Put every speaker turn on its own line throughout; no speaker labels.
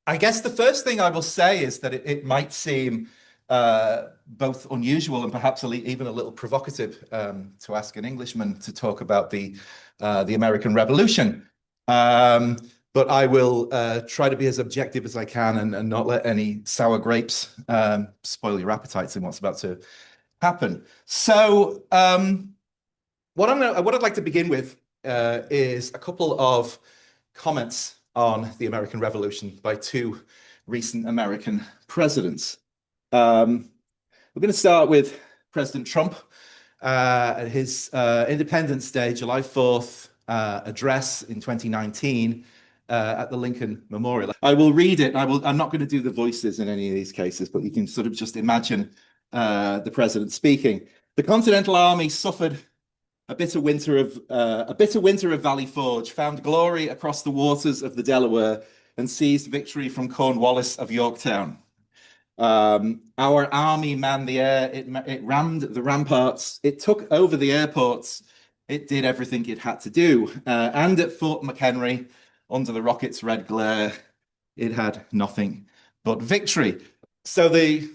I guess the first thing I will say is that it might seem both unusual and perhaps even a little provocative to ask an Englishman to talk about the American Revolution. But I will try to be as objective as I can and not let any sour grapes spoil your appetites in what's about to happen. So, what I'd like to begin with is a couple of comments on the American Revolution by two recent American presidents. We're going to start with President Trump at his Independence Day, July 4th address in 2019 at the Lincoln Memorial. I will read it. I'm not going to do the voices in any of these cases, but you can sort of just imagine the president speaking. The Continental Army suffered a bitter winter of Valley Forge, found glory across the waters of the Delaware, and seized victory from Cornwallis of Yorktown. Our army manned the air, it rammed the ramparts, it took over the airports, it did everything it had to do. And at Fort McHenry, under the rocket's red glare, it had nothing but victory. So the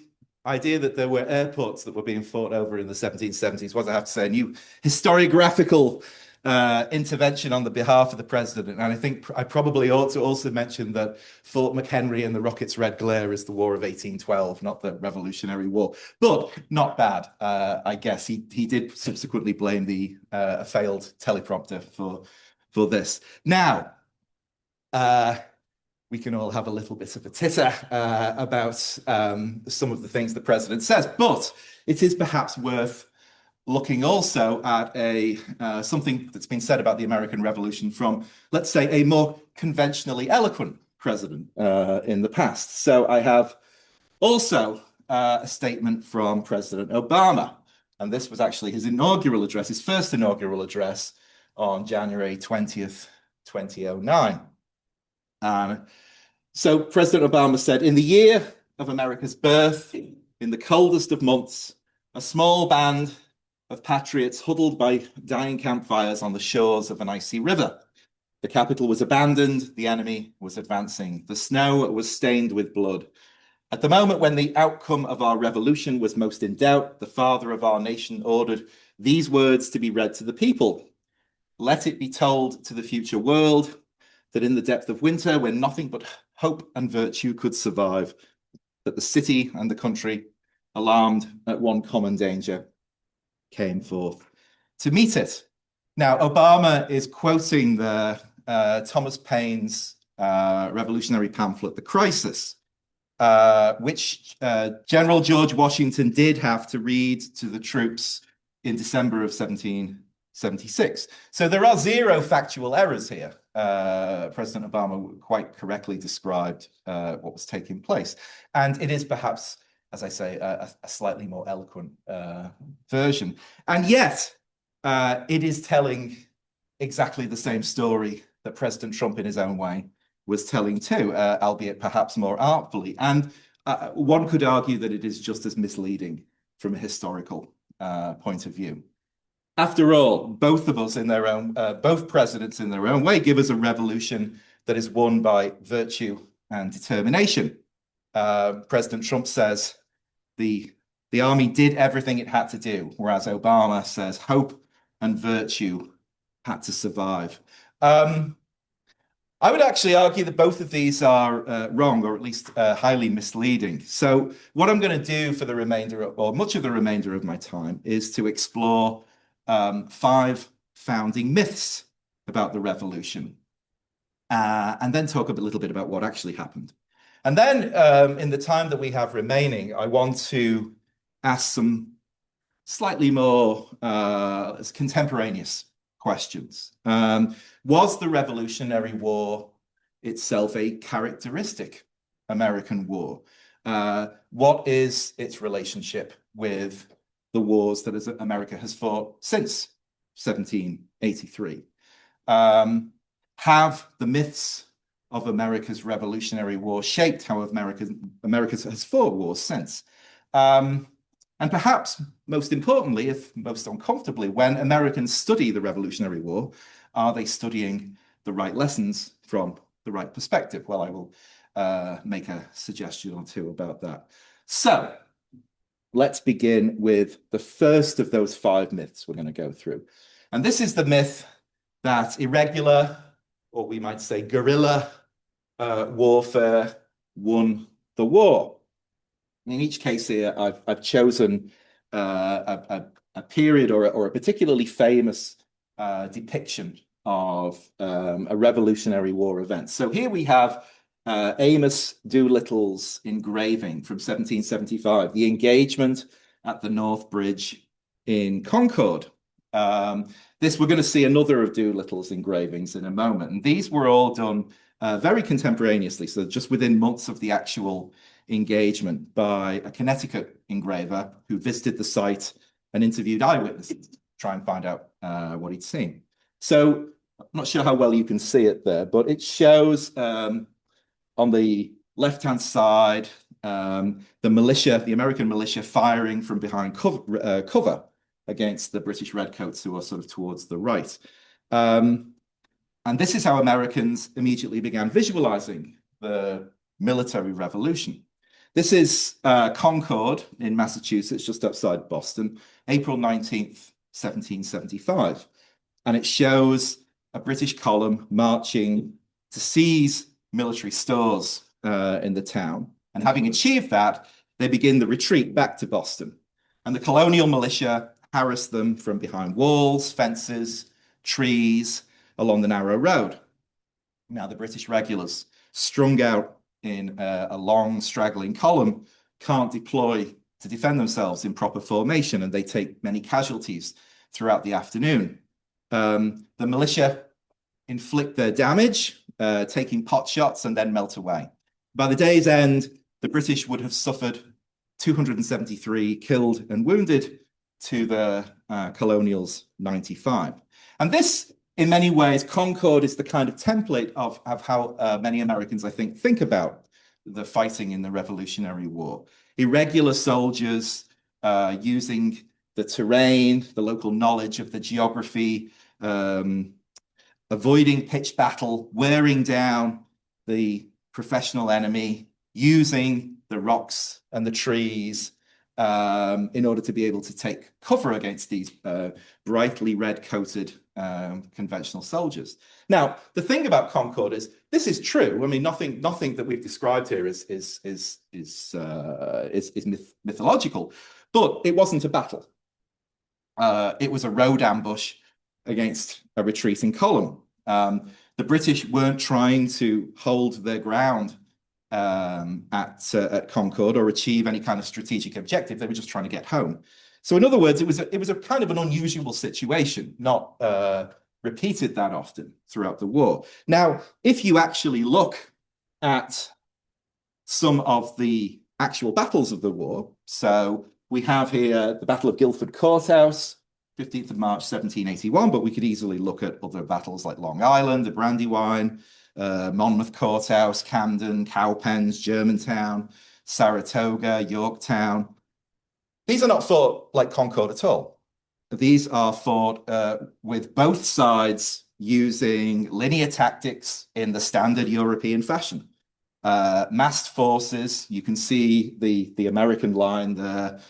idea that there were airports that were being fought over in the 1770s was, I have to say, a new historiographical intervention on the behalf of the president. And I think I probably ought to also mention that Fort McHenry and the rocket's red glare is the War of 1812, not the Revolutionary War. But not bad, I guess. He did subsequently blame a failed teleprompter for this. Now, we can all have a little bit of a titter about some of the things the president says, but it is perhaps worth looking also at something that's been said about the American Revolution from, let's say, a more conventionally eloquent president in the past. So I have also a statement from President Obama, and this was actually his inaugural address, his first inaugural address on January 20th, 2009. So President Obama said, "In the year of America's birth, in the coldest of months, a small band of patriots huddled by dying campfires on the shores of an icy river. The capital was abandoned, the enemy was advancing, the snow was stained with blood. At the moment when the outcome of our revolution was most in doubt, the father of our nation ordered these words to be read to the people. Let it be told to the future world that in the depth of winter, when nothing but hope and virtue could survive, that the city and the country, alarmed at one common danger, came forth to meet it." Now, Obama is quoting Thomas Paine's revolutionary pamphlet, The Crisis, which General George Washington did have to read to the troops in December of 1776. So there are zero factual errors here. President Obama quite correctly described what was taking place. And it is perhaps, as I say, a slightly more eloquent version. And yet, it is telling exactly the same story that President Trump, in his own way, was telling too, albeit perhaps more artfully. And one could argue that it is just as misleading from a historical point of view. After all, both of us both presidents in their own way give us a revolution that is won by virtue and determination. President Trump says the army did everything it had to do, whereas Obama says hope and virtue had to survive. I would actually argue that both of these are wrong, or at least highly misleading. So what I'm going to do for the remainder or much of the remainder of my time is to explore 5 founding myths about the revolution, and then talk a little bit about what actually happened. And then in the time that we have remaining, I want to ask some slightly more contemporaneous questions. Was the Revolutionary War itself a characteristic American war? What is its relationship with the wars that America has fought since 1783? Have the myths of America's Revolutionary War shaped how America has fought wars since? And perhaps most importantly, if most uncomfortably, when Americans study the Revolutionary War, are they studying the right lessons from the right perspective? Well, I will make a suggestion or two about that. So let's begin with the first of those 5 myths we're going to go through. And this is the myth that irregular, or we might say guerrilla, warfare won the war. In each case here, I've chosen a period or a particularly famous depiction of a Revolutionary War event. So here we have Amos Doolittle's engraving from 1775, the engagement at the North Bridge in Concord. We're going to see another of Doolittle's engravings in a moment. And these were all done very contemporaneously, so just within months of the actual engagement, by a Connecticut engraver who visited the site and interviewed eyewitnesses to try and find out what he'd seen. So I'm not sure how well you can see it there, but it shows on the left-hand side the militia, the American militia, firing from behind cover against the British Redcoats, who are sort of towards the right. And this is how Americans immediately began visualizing the military revolution. This is Concord in Massachusetts, just outside Boston, April 19th, 1775. And it shows a British column marching to seize military stores in the town. And having achieved that, they begin the retreat back to Boston. And the colonial militia harass them from behind walls, fences, trees, along the narrow road. Now, the British regulars, strung out in a long, straggling column, can't deploy to defend themselves in proper formation, and they take many casualties throughout the afternoon. The militia inflict their damage, taking pot shots, and then melt away. By the day's end, the British would have suffered 273 killed and wounded to the colonials' 95. And this, in many ways, Concord is the kind of template of how many Americans, I think about the fighting in the Revolutionary War. Irregular soldiers using the terrain, the local knowledge of the geography, avoiding pitched battle, wearing down the professional enemy, using the rocks and the trees in order to be able to take cover against these brightly red-coated conventional soldiers. Now, the thing about Concord is this is true. I mean, nothing that we've described here is mythological, but it wasn't a battle. It was a road ambush against a retreating column. The British weren't trying to hold their ground at Concord or achieve any kind of strategic objective. They were just trying to get home. So in other words, it was a kind of an unusual situation, not repeated that often throughout the war. Now, if you actually look at some of the actual battles of the war, so we have here the Battle of Guilford Courthouse, 15th of March, 1781, but we could easily look at other battles like Long Island, the Brandywine, Monmouth Courthouse, Camden, Cowpens, Germantown, Saratoga, Yorktown. These are not fought like Concord at all. These are fought with both sides using linear tactics in the standard European fashion. Massed forces, you can see the American line there,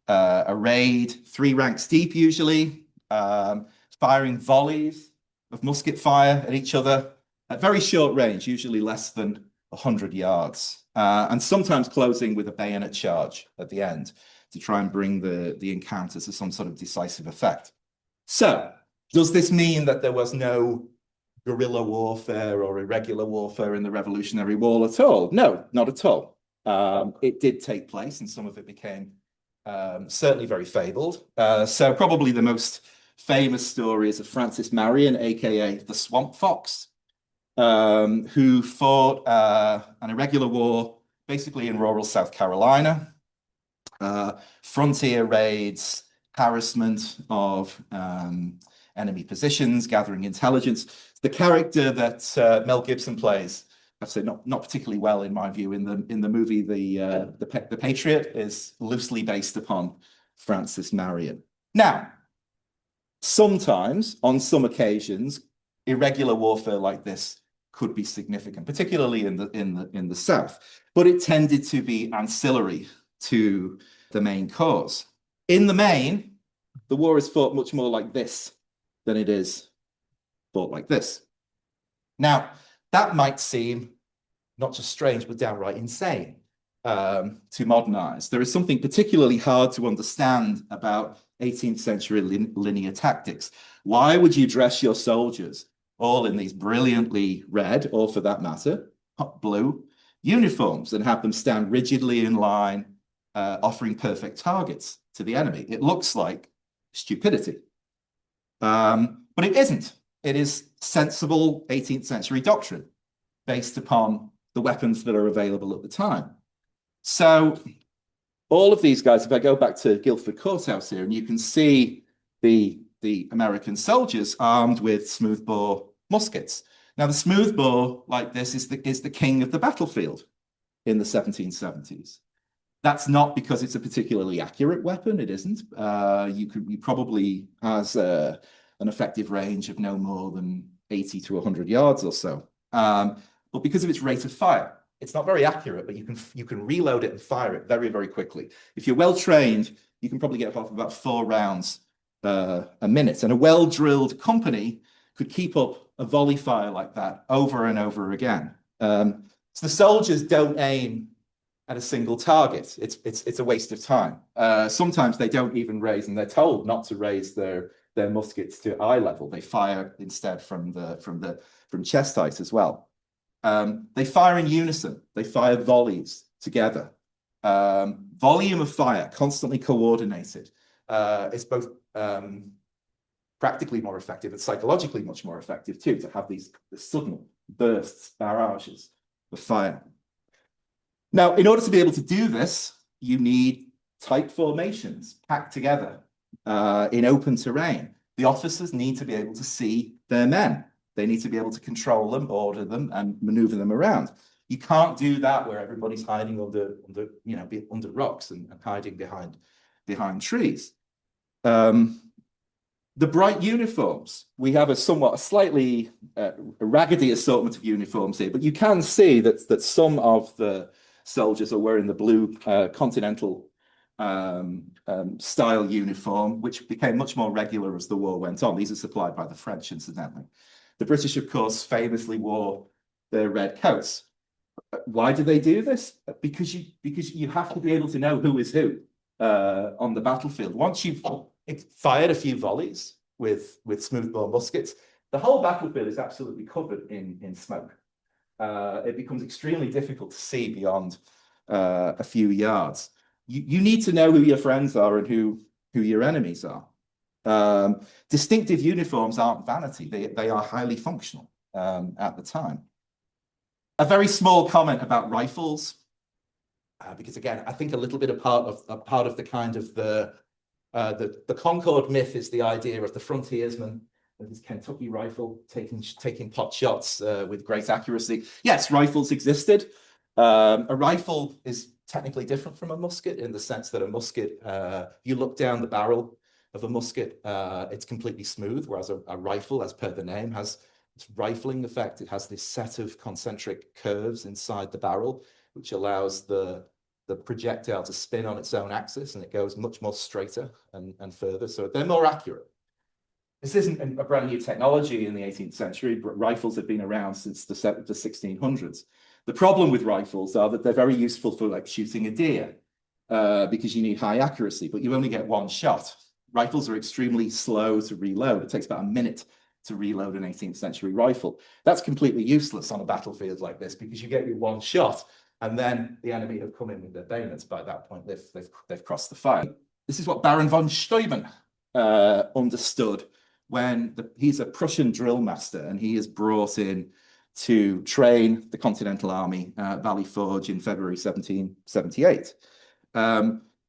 arrayed 3 ranks deep usually, firing volleys of musket fire at each other at very short range, usually less than 100 yards, and sometimes closing with a bayonet charge at the end to try and bring the encounter to some sort of decisive effect. So, does this mean that there was no guerrilla warfare or irregular warfare in the Revolutionary War at all? No, not at all. It did take place, and some of it became certainly very fabled. So probably the most famous story is of Francis Marion, aka the Swamp Fox, who fought an irregular war basically in rural South Carolina. Frontier raids, harassment of enemy positions, gathering intelligence. The character that Mel Gibson plays, I'd say not particularly well in my view, in the movie the Patriot, is loosely based upon Francis Marion. Now, sometimes, on some occasions, irregular warfare like this could be significant, particularly in the South. But it tended to be ancillary to the main cause. In the main, the war is fought much more like this than it is fought like this. Now, that might seem not just strange, but downright insane to modernize. There is something particularly hard to understand about 18th century linear tactics. Why would you dress your soldiers all in these brilliantly red, or for that matter, blue uniforms and have them stand rigidly in line, offering perfect targets to the enemy? It looks like stupidity. But it isn't. It is sensible 18th century doctrine based upon the weapons that are available at the time. So all of these guys, if I go back to Guildford Courthouse here, and you can see the American soldiers armed with smoothbore muskets. Now, the smoothbore like this is the king of the battlefield in the 1770s. That's not because it's a particularly accurate weapon. It isn't. You probably has an effective range of no more than 80 to 100 yards or so. But because of its rate of fire, it's not very accurate, but you can reload it and fire it very, very quickly. If you're well trained, you can probably get off about 4 rounds a minute. And a well-drilled company could keep up a volley fire like that over and over again. So the soldiers don't aim at a single target. It's a waste of time. Sometimes they don't even raise, and they're told not to raise their muskets to eye level. They fire instead from chest height as well. They fire in unison. They fire volleys together. Volume of fire, constantly coordinated, is both practically more effective and psychologically much more effective too, to have these sudden bursts, barrages of fire. Now, in order to be able to do this, you need tight formations packed together in open terrain. The officers need to be able to see their men. They need to be able to control them, order them, and maneuver them around. You can't do that where everybody's hiding under rocks and hiding behind trees. The bright uniforms, we have a slightly raggedy assortment of uniforms here, but you can see that some of the soldiers are wearing the blue Continental style uniform, which became much more regular as the war went on. These are supplied by the French, incidentally. The British, of course, famously wore their red coats. Why do they do this? Because you have to be able to know who is who on the battlefield. Once you've fired a few volleys with smoothbore muskets, the whole battlefield is absolutely covered in smoke. It becomes extremely difficult to see beyond a few yards. You need to know who your friends are and who your enemies are. Distinctive uniforms aren't vanity. They are highly functional at the time. A very small comment about rifles, because again, I think a little bit a part of the kind of the Concord myth is the idea of the frontiersman with his Kentucky rifle taking pot shots with great accuracy. Yes, rifles existed. A rifle is technically different from a musket in the sense that a musket, you look down the barrel of a musket, it's completely smooth, whereas a rifle, as per the name, has its rifling effect. It has this set of concentric curves inside the barrel, which allows the projectile to spin on its own axis, and it goes much more straighter and further. So they're more accurate. This isn't a brand new technology in the 18th century, but rifles have been around since the 1600s. The problem with rifles are that they're very useful for like shooting a deer because you need high accuracy, but you only get one shot. Rifles are extremely slow to reload. It takes about a minute to reload an 18th century rifle. That's completely useless on a battlefield like this because you get your one shot and then the enemy have come in with their bayonets. By that point, they've crossed the fire. This is what Baron von Steuben understood when he's a Prussian drill master and he is brought in to train the Continental Army at Valley Forge in February 1778.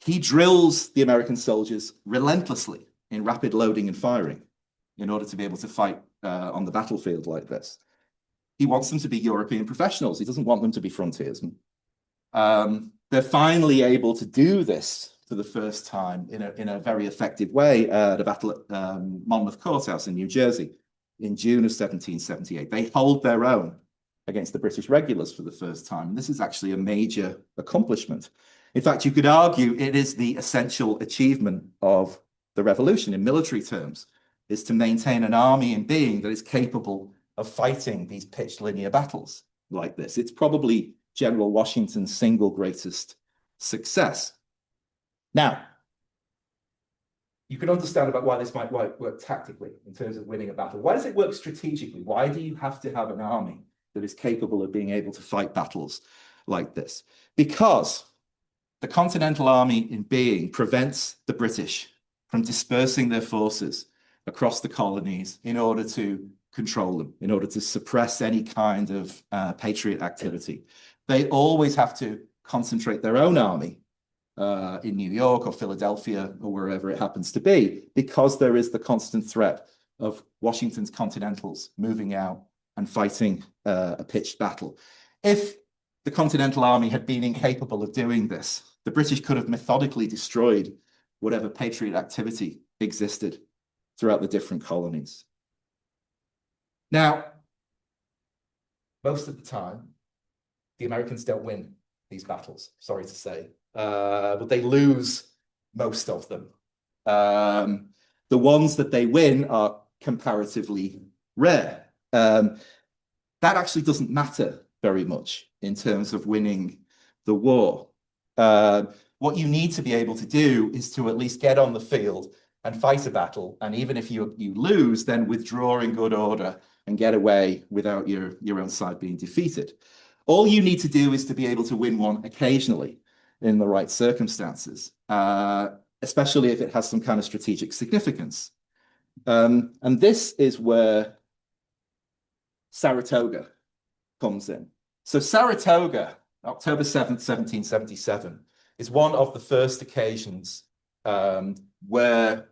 He drills the American soldiers relentlessly in rapid loading and firing in order to be able to fight on the battlefield like this. He wants them to be European professionals. He doesn't want them to be frontiersmen. They're finally able to do this for the first time in a very effective way at a battle at Monmouth Courthouse in New Jersey in June of 1778. They hold their own against the British regulars for the first time. And this is actually a major accomplishment. In fact, you could argue it is the essential achievement of the revolution in military terms, is to maintain an army in being that is capable of fighting these pitched linear battles like this. It's probably General Washington's single greatest success. Now, you can understand about why this might work tactically in terms of winning a battle. Why does it work strategically? Why do you have to have an army that is capable of being able to fight battles like this? Because the Continental Army in being prevents the British from dispersing their forces across the colonies in order to control them, in order to suppress any kind of Patriot activity. They always have to concentrate their own army in New York or Philadelphia or wherever it happens to be, because there is the constant threat of Washington's Continentals moving out and fighting a pitched battle. If the Continental Army had been incapable of doing this, the British could have methodically destroyed whatever Patriot activity existed throughout the different colonies. Now, most of the time, the Americans don't win these battles, sorry to say, but they lose most of them. The ones that they win are comparatively rare. That actually doesn't matter very much in terms of winning the war. What you need to be able to do is to at least get on the field and fight a battle. And even if you lose, then withdraw in good order and get away without your own side being defeated. All you need to do is to be able to win one occasionally in the right circumstances, especially if it has some kind of strategic significance. And this is where Saratoga comes in. So Saratoga, October 7th, 1777, is one of the first occasions where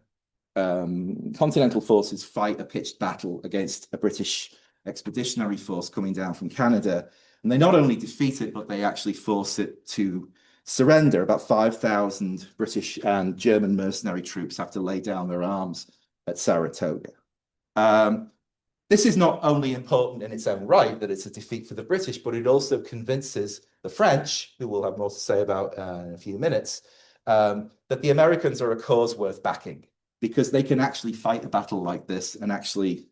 Continental forces fight a pitched battle against a British expeditionary force coming down from Canada. And they not only defeat it, but they actually force it to surrender. About 5,000 British and German mercenary troops have to lay down their arms at Saratoga. This is not only important in its own right, that it's a defeat for the British, but it also convinces the French, who we'll have more to say about in a few minutes, that the Americans are a cause worth backing, because they can actually fight a battle like this and actually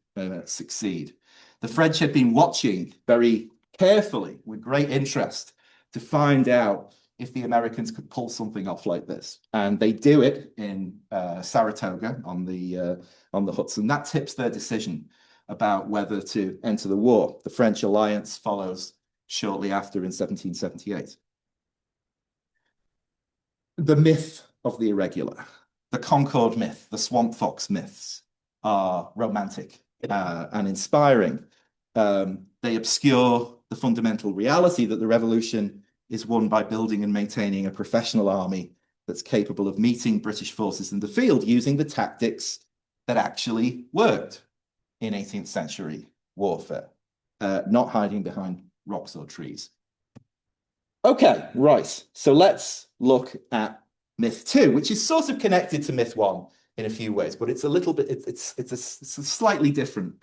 succeed. The French had been watching very carefully, with great interest, to find out if the Americans could pull something off like this. And they do it in Saratoga on the Hudson. That tips their decision about whether to enter the war. The French alliance follows shortly after in 1778. The myth of the irregular, the Concord myth, the Swamp Fox myths are romantic and inspiring. They obscure the fundamental reality that the revolution is won by building and maintaining a professional army that's capable of meeting British forces in the field using the tactics that actually worked in 18th century warfare, not hiding behind rocks or trees. Okay, right. So let's look at myth 2, which is sort of connected to myth 1 in a few ways, but it's a little bit, it's a slightly different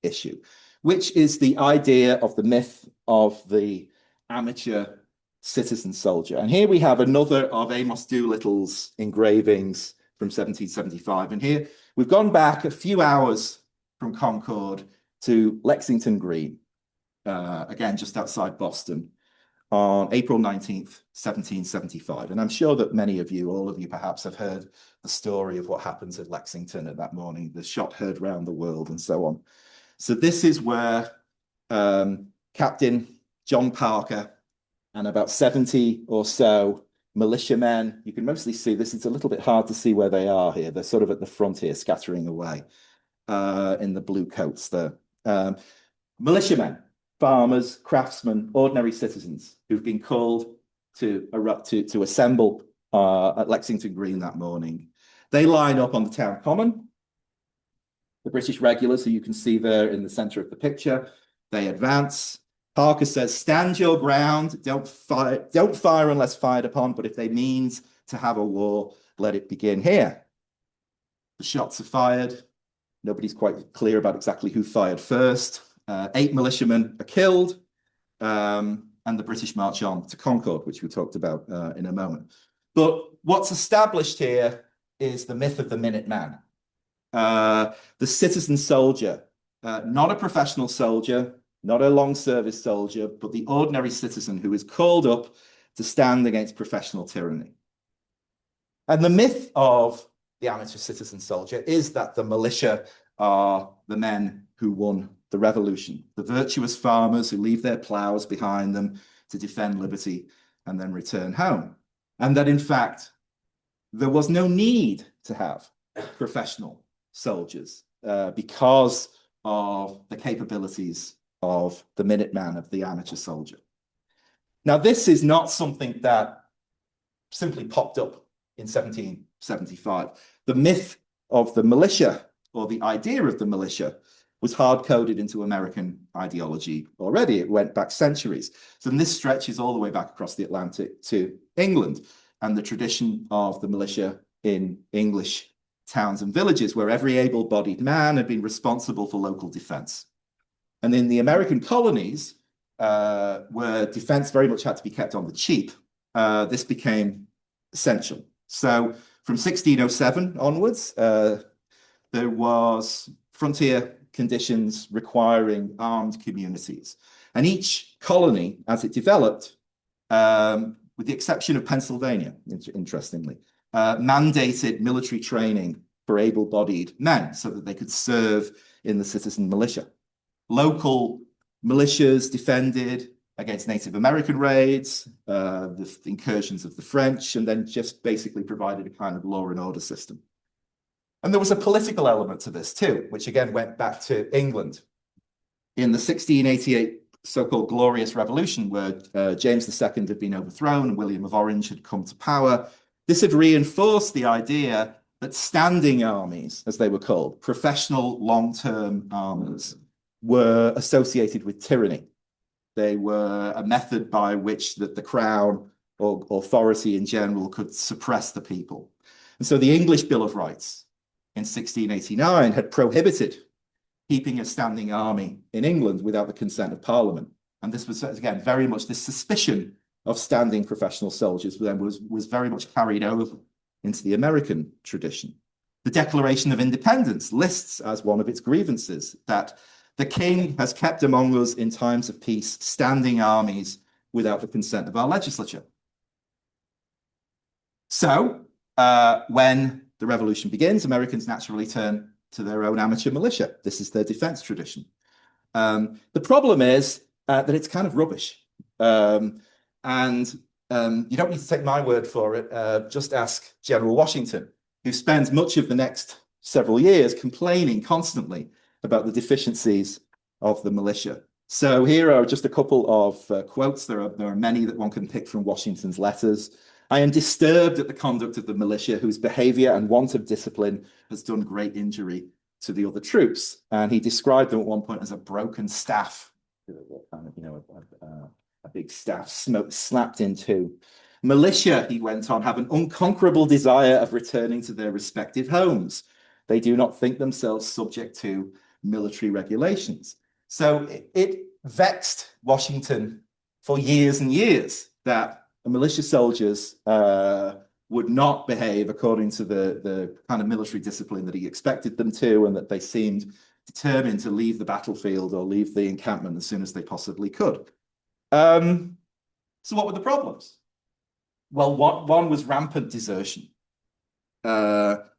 issue, which is the idea of the myth of the amateur citizen soldier. And here we have another of Amos Doolittle's engravings from 1775. And here we've gone back a few hours from Concord to Lexington Green, again, just outside Boston, on April 19th, 1775. And I'm sure that many of you, all of you perhaps, have heard the story of what happens at Lexington at that morning, the shot heard round the world and so on. So this is where Captain John Parker and about 70 or so militiamen, you can mostly see this, it's a little bit hard to see where they are here. They're sort of at the front here, scattering away in the blue coats there. Militiamen, farmers, craftsmen, ordinary citizens who've been called to assemble at Lexington Green that morning. They line up on the town common. The British regulars, who you can see there in the center of the picture, they advance. Parker says, stand your ground, don't fire unless fired upon, but if they means to have a war, let it begin here. The shots are fired. Nobody's quite clear about exactly who fired first. 8 militiamen are killed, and the British march on to Concord, which we talked about in a moment. But what's established here is the myth of the Minuteman, the citizen soldier, not a professional soldier, not a long service soldier, but the ordinary citizen who is called up to stand against professional tyranny. And the myth of the amateur citizen soldier is that the militia are the men who won the revolution, the virtuous farmers who leave their plows behind them to defend liberty and then return home. And that in fact, there was no need to have professional soldiers because of the capabilities of the Minuteman, of the amateur soldier. Now, this is not something that simply popped up in 1775. The myth of the militia, or the idea of the militia, was hard-coded into American ideology already. It went back centuries. So this stretches all the way back across the Atlantic to England and the tradition of the militia in English towns and villages, where every able-bodied man had been responsible for local defense. And in the American colonies, where defense very much had to be kept on the cheap, this became essential. So from 1607 onwards, there was frontier conditions requiring armed communities. And each colony, as it developed, with the exception of Pennsylvania, interestingly, mandated military training for able-bodied men so that they could serve in the citizen militia. Local militias defended against Native American raids, the incursions of the French, and then just basically provided a kind of law and order system. And there was a political element to this too, which again went back to England. In the 1688 so-called Glorious Revolution, where James II had been overthrown and William of Orange had come to power, this had reinforced the idea that standing armies, as they were called, professional long-term armies, were associated with tyranny. They were a method by which the crown or authority in general could suppress the people. And so the English Bill of Rights in 1689 had prohibited keeping a standing army in England without the consent of Parliament. And this was, again, very much this suspicion of standing professional soldiers then was very much carried over into the American tradition. The Declaration of Independence lists as one of its grievances that the king has kept among us in times of peace standing armies without the consent of our legislature. So when the revolution begins, Americans naturally turn to their own amateur militia. This is their defense tradition. The problem is that it's kind of rubbish. You don't need to take my word for it. Just ask General Washington, who spends much of the next several years complaining constantly about the deficiencies of the militia. So here are just a couple of quotes. There are many that one can pick from Washington's letters. I am disturbed at the conduct of the militia, whose behavior and want of discipline has done great injury to the other troops. And he described them at one point as a broken staff, kind of, a big staff slapped in two. Militia, he went on, have an unconquerable desire of returning to their respective homes. They do not think themselves subject to military regulations. So it vexed Washington for years and years that militia soldiers would not behave according to the kind of military discipline that he expected them to, and that they seemed determined to leave the battlefield or leave the encampment as soon as they possibly could. So what were the problems? Well, one was rampant desertion.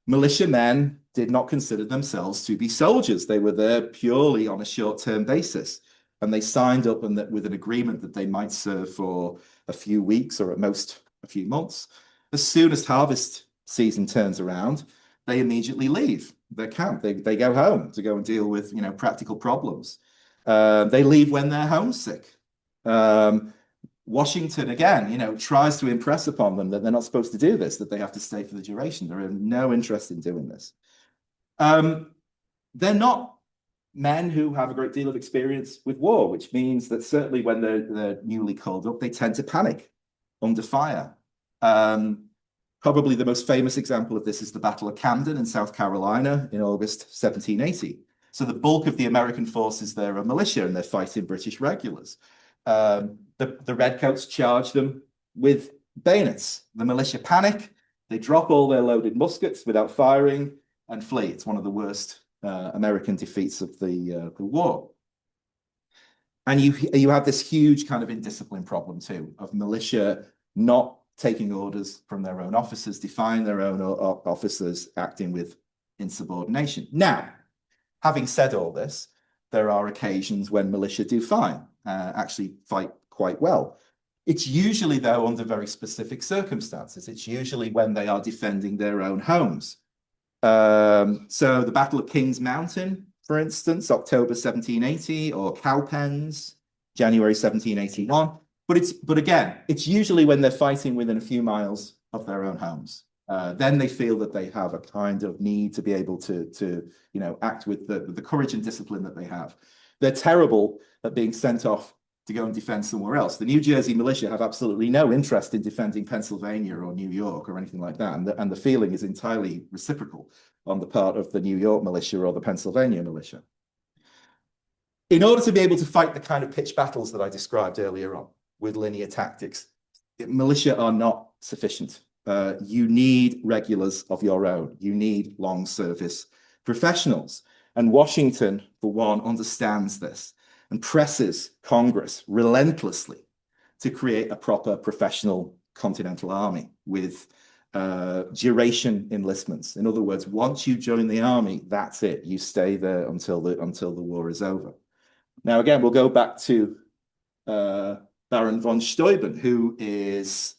Militiamen did not consider themselves to be soldiers. They were there purely on a short-term basis. And they signed up with an agreement that they might serve for a few weeks or at most a few months. As soon as harvest season turns around, they immediately leave their camp. They go home to go and deal with, practical problems. They leave when they're homesick. Washington, again, tries to impress upon them that they're not supposed to do this, that they have to stay for the duration. They're in no interest in doing this. They're not men who have a great deal of experience with war, which means that certainly when they're newly called up, they tend to panic under fire. Probably the most famous example of this is the Battle of Camden in South Carolina in August 1780. So the bulk of the American forces there are militia, and they're fighting British regulars. The Redcoats charge them with bayonets. The militia panic. They drop all their loaded muskets without firing and flee. It's one of the worst American defeats of the war. And you have this huge kind of indiscipline problem too, of militia not taking orders from their own officers, defying their own officers, acting with insubordination. Now, having said all this, there are occasions when militia do fine, actually fight quite well. It's usually, though, under very specific circumstances. It's usually when they are defending their own homes. So the Battle of Kings Mountain, for instance, October 1780, or Cowpens, January 1781. But again, it's usually when they're fighting within a few miles of their own homes. Then they feel that they have a kind of need to be able to act with the courage and discipline that they have. They're terrible at being sent off to go and defend somewhere else. The New Jersey militia have absolutely no interest in defending Pennsylvania or New York or anything like that. And the feeling is entirely reciprocal on the part of the New York militia or the Pennsylvania militia. In order to be able to fight the kind of pitched battles that I described earlier on with linear tactics, militia are not sufficient. You need regulars of your own. You need long service professionals. And Washington, for one, understands this and presses Congress relentlessly to create a proper professional Continental Army with duration enlistments. In other words, once you join the army, that's it. You stay there until the war is over. Now, again, we'll go back to Baron von Steuben, who is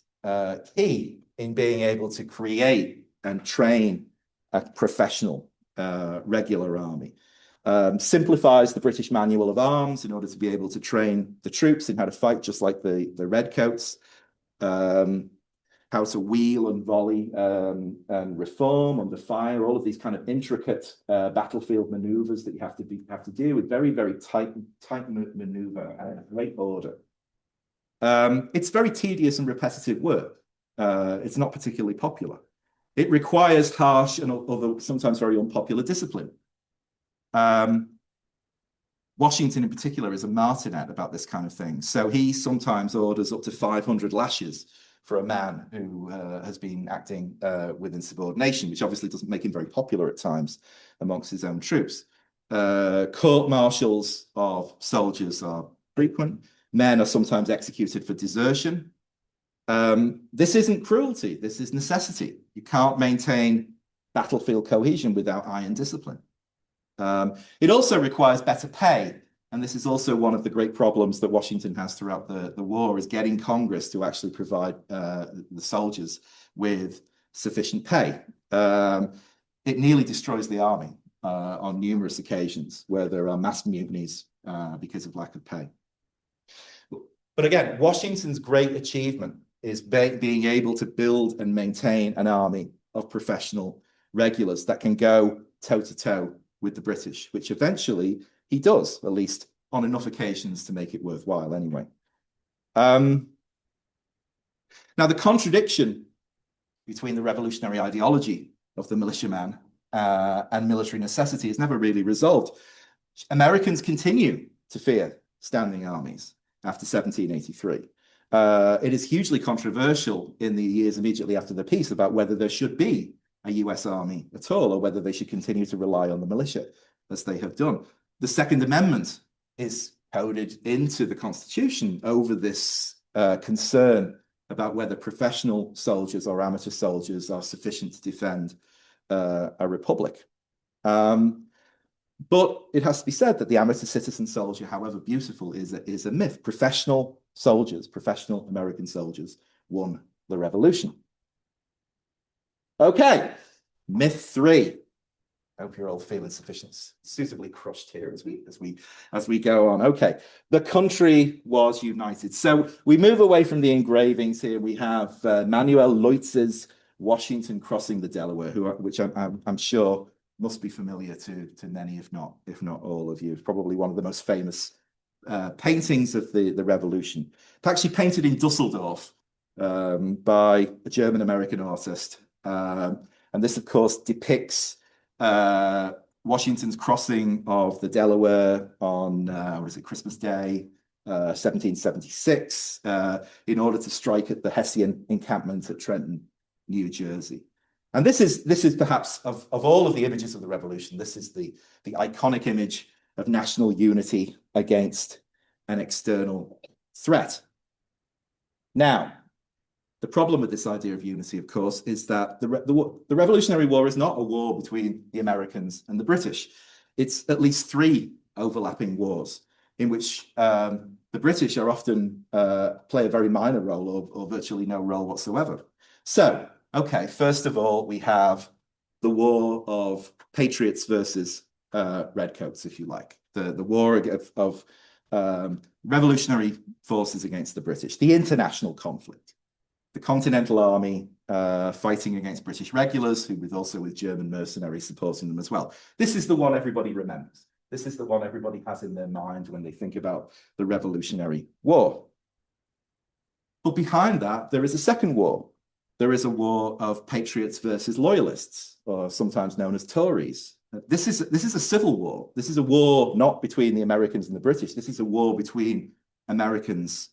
key in being able to create and train a professional regular army. Simplifies the British Manual of Arms in order to be able to train the troops in how to fight, just like the Redcoats. How to wheel and volley and reform under fire, all of these kind of intricate battlefield maneuvers that you have to do with very, very tight maneuver and great order. It's very tedious and repetitive work. It's not particularly popular. It requires harsh and although sometimes very unpopular discipline. Washington in particular is a martinet about this kind of thing. So he sometimes orders up to 500 lashes for a man who has been acting with insubordination, which obviously doesn't make him very popular at times amongst his own troops. Court-martials of soldiers are frequent. Men are sometimes executed for desertion. This isn't cruelty, this is necessity. You can't maintain battlefield cohesion without iron discipline. It also requires better pay. And this is also one of the great problems that Washington has throughout the war, is getting Congress to actually provide the soldiers with sufficient pay. It nearly destroys the army on numerous occasions where there are mass mutinies because of lack of pay. But again, Washington's great achievement is being able to build and maintain an army of professional regulars that can go toe-to-toe with the British, which eventually he does, at least on enough occasions to make it worthwhile anyway. Now, the contradiction between the revolutionary ideology of the militiaman and military necessity is never really resolved. Americans continue to fear standing armies after 1783. It is hugely controversial in the years immediately after the peace about whether there should be a US army at all, or whether they should continue to rely on the militia as they have done. The Second Amendment is coded into the Constitution over this concern about whether professional soldiers or amateur soldiers are sufficient to defend a republic. But it has to be said that the amateur citizen soldier, however beautiful, is a myth. Professional soldiers, professional American soldiers, won the revolution. Okay, myth 3. I hope you're all feeling suitably crushed here as we go on. Okay, the country was united. So we move away from the engravings here. We have Manuel Leutz's Washington crossing the Delaware, which I'm sure must be familiar to many, if not all of you. It's probably one of the most famous paintings of the Revolution. It's actually painted in Dusseldorf by a German-American artist. And this, of course, depicts Washington's crossing of the Delaware on, Christmas Day, 1776, in order to strike at the Hessian encampment at Trenton, New Jersey. And this is perhaps, of all of the images of the revolution, this is the iconic image of national unity against an external threat. Now, the problem with this idea of unity, of course, is that the Revolutionary War is not a war between the Americans and the British. It's at least three overlapping wars in which the British are often play a very minor role or virtually no role whatsoever. So, okay, first of all, we have the war of Patriots versus Redcoats, if you like, the war of revolutionary forces against the British, the international conflict. The Continental Army fighting against British regulars, who also with German mercenaries supporting them as well. This is the one everybody remembers. This is the one everybody has in their mind when they think about the Revolutionary War. But behind that, there is a second war. There is a war of Patriots versus Loyalists, or sometimes known as Tories. This is a civil war. This is a war not between the Americans and the British. This is a war between Americans,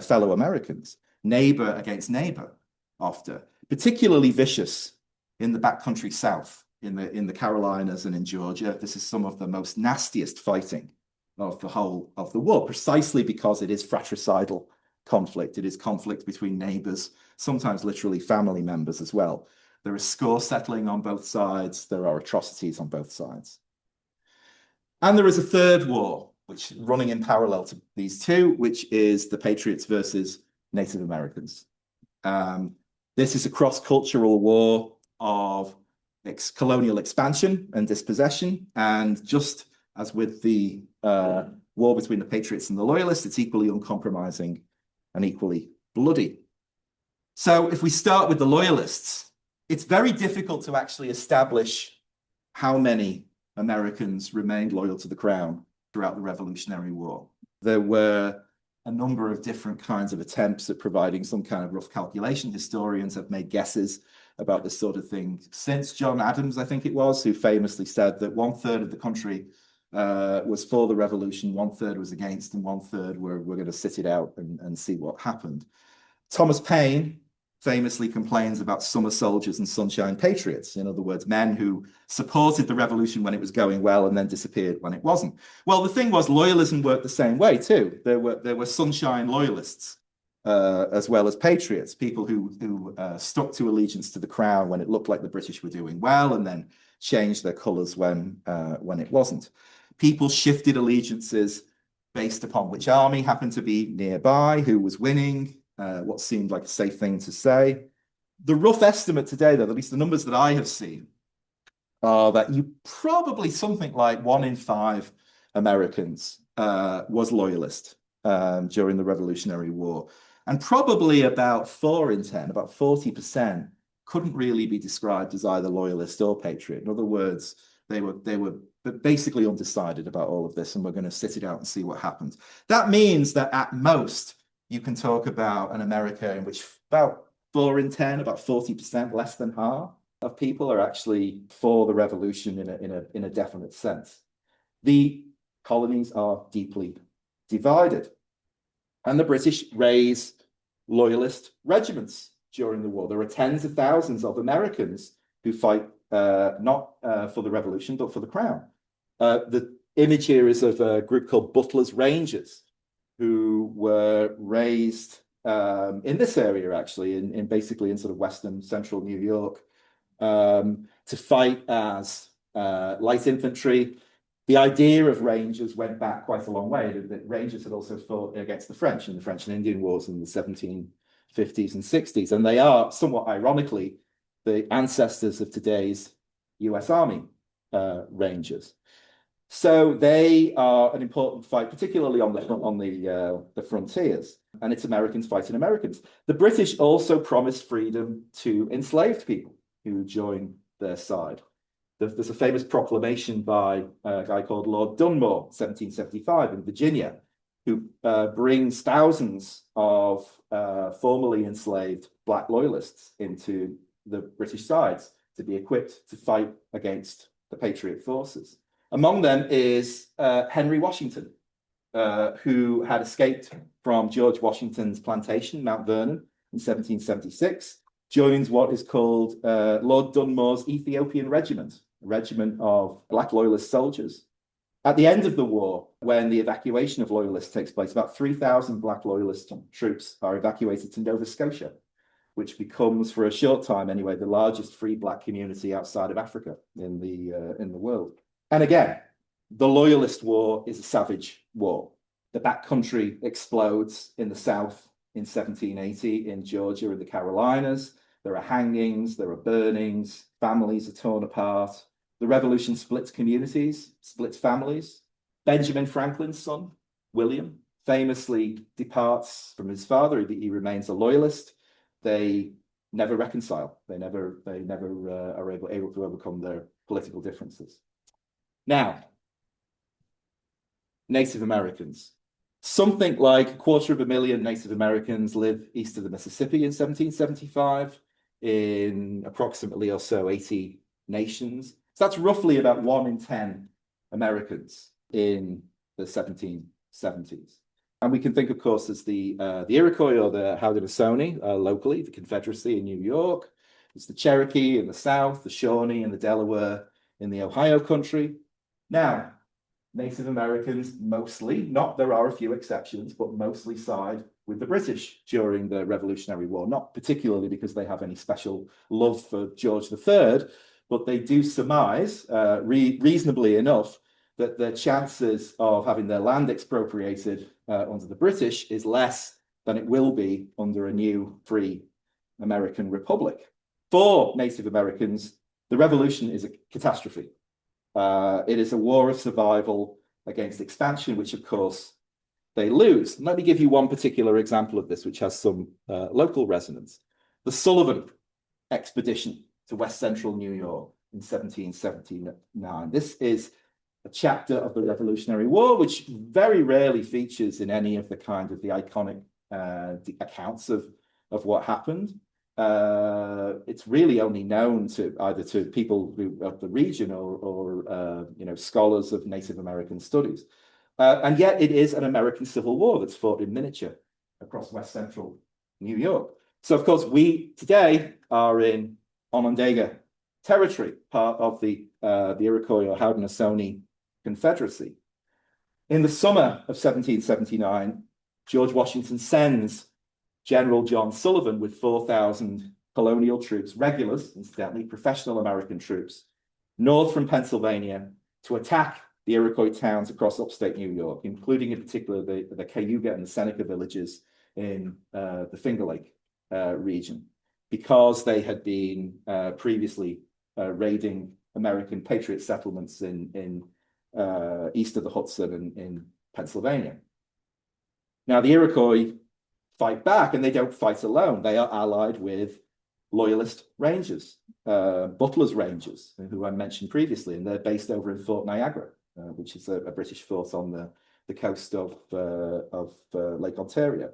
fellow Americans. Neighbor against neighbor, often, particularly vicious in the backcountry South, in the Carolinas and in Georgia. This is some of the most nastiest fighting of the whole of the war, precisely because it is fratricidal conflict. It is conflict between neighbors, sometimes literally family members as well. There is score settling on both sides. There are atrocities on both sides. And there is a third war, which running in parallel to these two, which is the Patriots versus Native Americans. This is a cross-cultural war of colonial expansion and dispossession. And just as with the war between the Patriots and the Loyalists, it's equally uncompromising and equally bloody. So if we start with the Loyalists, it's very difficult to actually establish how many Americans remained loyal to the Crown throughout the Revolutionary War. There were a number of different kinds of attempts at providing some kind of rough calculation. Historians have made guesses about this sort of thing since John Adams, I think it was, who famously said that 1/3 of the country was for the revolution, 1/3 was against, and 1/3 were going to sit it out and see what happened. Thomas Paine famously complains about summer soldiers and sunshine patriots. In other words, men who supported the revolution when it was going well and then disappeared when it wasn't. Well, the thing was, loyalism worked the same way too. There were sunshine loyalists as well as patriots, people who stuck to allegiance to the crown when it looked like the British were doing well, and then changed their colours when it wasn't. People shifted allegiances based upon which army happened to be nearby, who was winning, what seemed like a safe thing to say. The rough estimate today, though, at least the numbers that I have seen, are that probably something like 1 in 5 Americans was loyalist during the Revolutionary War. And probably about 4 in 10, about 40%, couldn't really be described as either loyalist or patriot. In other words, they were basically undecided about all of this, and we're going to sit it out and see what happens. That means that at most, you can talk about an America in which about 4 in 10, about 40%, less than half of people are actually for the revolution in a definite sense. The colonies are deeply divided, and the British raise loyalist regiments during the war. There are tens of thousands of Americans who fight not for the revolution, but for the crown. The image here is of a group called Butler's Rangers, who were raised in this area, actually, in basically in sort of western central New York, to fight as light infantry. The idea of Rangers went back quite a long way. The Rangers had also fought against the French in the French and Indian Wars in the 1750s and 60s, and they are, somewhat ironically, the ancestors of today's US Army Rangers. So they are an important fight, particularly on the frontiers, and it's Americans fighting Americans. The British also promised freedom to enslaved people who join their side. There's a famous proclamation by a guy called Lord Dunmore, 1775, in Virginia, who brings thousands of formerly enslaved Black loyalists into the British sides to be equipped to fight against the Patriot forces. Among them is Henry Washington, who had escaped from George Washington's plantation, Mount Vernon, in 1776, joins what is called Lord Dunmore's Ethiopian Regiment, a regiment of Black Loyalist soldiers. At the end of the war, when the evacuation of Loyalists takes place, about 3,000 Black Loyalist troops are evacuated to Nova Scotia, which becomes, for a short time anyway, the largest free Black community outside of Africa in the world. And again, the Loyalist War is a savage war. The backcountry explodes in the South in 1780, in Georgia and the Carolinas. There are hangings, there are burnings, families are torn apart. The revolution splits communities, splits families. Benjamin Franklin's son, William, famously departs from his father. He remains a loyalist. They never reconcile. They never are able to overcome their political differences. Now, Native Americans. Something like 250,000 Native Americans live east of the Mississippi in 1775, in approximately or so 80 nations. So that's roughly about 1 in 10 Americans in the 1770s. And we can think, of course, as the Iroquois or the Haudenosaunee locally, the Confederacy in New York. There's the Cherokee in the South, the Shawnee and the Delaware in the Ohio country. Now, Native Americans mostly, there are a few exceptions, but mostly side with the British during the Revolutionary War, not particularly because they have any special love for George III, but they do surmise, reasonably enough, that the chances of having their land expropriated under the British is less than it will be under a new free American republic. For Native Americans, the revolution is a catastrophe. It is a war of survival against expansion, which of course they lose. And let me give you one particular example of this, which has some local resonance. The Sullivan expedition to West Central New York in 1779. This is a chapter of the Revolutionary War, which very rarely features in any of the kind of the iconic accounts of what happened. It's really only known to either to people of the region or scholars of Native American studies. And yet it is an American Civil War that's fought in miniature across West Central New York. So, of course, we today are in Onondaga territory, part of the Iroquois or Haudenosaunee Confederacy. In the summer of 1779, George Washington sends General John Sullivan with 4,000 colonial troops, regulars, incidentally, professional American troops, north from Pennsylvania to attack the Iroquois towns across upstate New York, including in particular the Cayuga and the Seneca villages in the Finger Lake region, because they had been previously raiding American Patriot settlements in east of the Hudson and in Pennsylvania. Now, the Iroquois fight back, and they don't fight alone. They are allied with Loyalist Rangers, Butler's Rangers, who I mentioned previously, and they're based over in Fort Niagara, which is a British fort on the coast of Lake Ontario.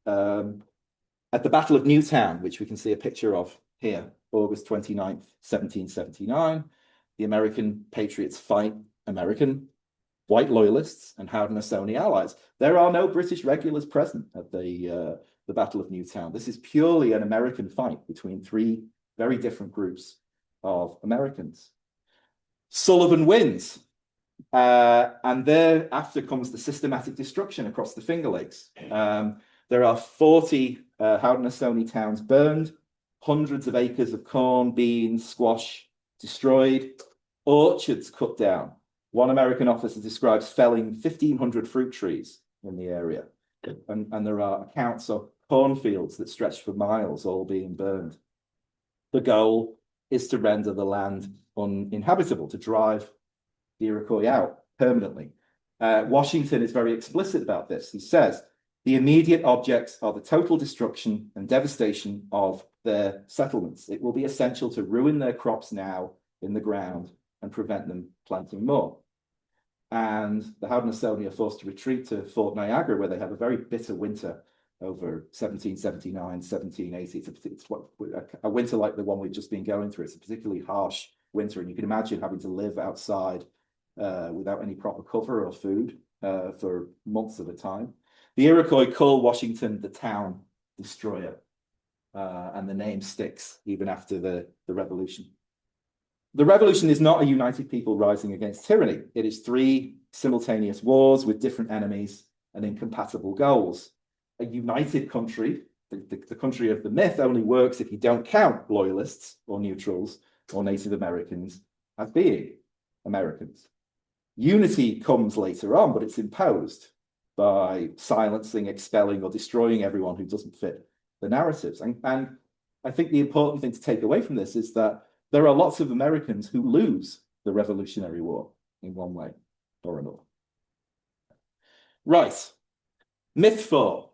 At the Battle of Newtown, which we can see a picture of here, August 29th, 1779, the American Patriots fight American white Loyalists and Haudenosaunee allies. There are no British regulars present at the Battle of Newtown. This is purely an American fight between three very different groups of Americans. Sullivan wins, and thereafter comes the systematic destruction across the Finger Lakes. There are 40 Haudenosaunee towns burned, hundreds of acres of corn, beans, squash destroyed, orchards cut down. One American officer describes felling 1,500 fruit trees in the area. And there are accounts of cornfields that stretch for miles, all being burned. The goal is to render the land uninhabitable, to drive the Iroquois out permanently. Washington is very explicit about this. He says, the immediate objects are the total destruction and devastation of their settlements. It will be essential to ruin their crops now in the ground and prevent them planting more. And the Haudenosaunee are forced to retreat to Fort Niagara, where they have a very bitter winter over 1779, 1780. It's a winter like the one we've just been going through. It's a particularly harsh
winter. And you can imagine having to live outside without any proper cover or food for months at a time. The Iroquois call Washington the town destroyer, and the name sticks even after the revolution. The revolution is not a united people rising against tyranny. It is 3 simultaneous wars with different enemies and incompatible goals. A united country, the country of the myth, only works if you don't count loyalists or neutrals or Native Americans as being Americans. Unity comes later on, but it's imposed by silencing, expelling, or destroying everyone who doesn't fit the narratives. And I think the important thing to take away from this is that there are lots of Americans who lose the Revolutionary War in one way or another. Right. Myth 4.